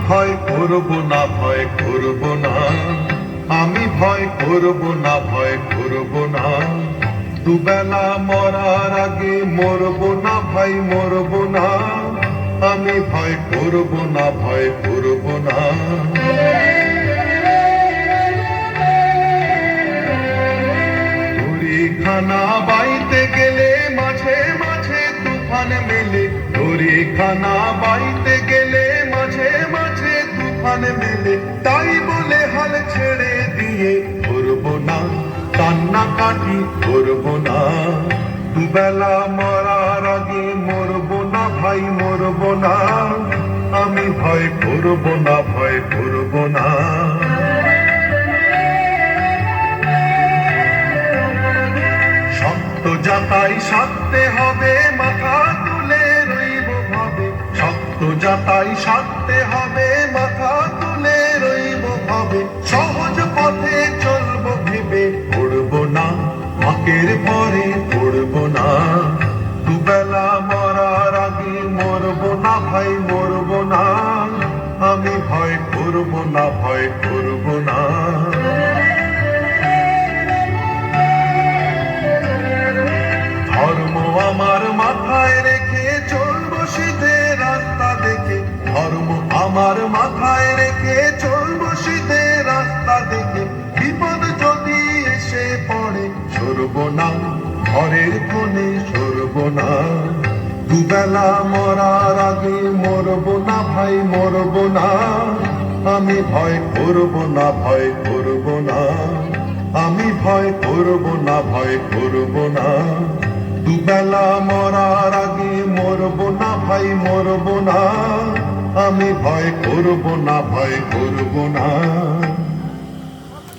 ভয় করব না, ভয় করব না, আমি ভয় করব না, ভয় করব না। দুবেলা মরার আগে মরব না ভাই, মরব না, আমি ভয় করব না, ভয় করব না। খানা বাইতে গেলে মাঝে মাঝে তুফান মেলে, খানা বাইতে গেলে মাঝে মাঝে তুফান মেলে। তাই বলে হাল ছেড়ে দিয়ে করব না, কান্না কাটি করব না। দুবেলা মরার আগে মরব না ভাই, মরব না, আমি ভয় করব না, ভয় করব না। যাতাই সাধতে হবে, মাথা তুলে রইব ভাবে। শক্ত যাতাই সাধতে হবে, মাথা তুলে রইব ভাবে। সহজ পথে চলবো ভেবে পড়ব না, ফাঁকের পরে পড়ব না। দুবেলা মরার আগে মরব না ভাই, মরব না, আমি ভয় করব না, ভয় করব না। ধর্ম আমার মাথায় রেখে চলবো সিধে রাস্তা দেখে, ধর্ম আমার মাথায় রেখে চলবো সিধে রাস্তা দেখে। বিপদ যদি এসে পড়ে সরব না, ঘরের কোণে সরব না। দুবেলা মরার আগে মরব না ভাই, মরব না, আমি ভয় করব না, ভয় করব না, আমি ভয় করব না, ভয় করব না। দুবেলা মরার আগে মরব না ভাই, মরব না, আমি ভয় করব না, ভয় করব না।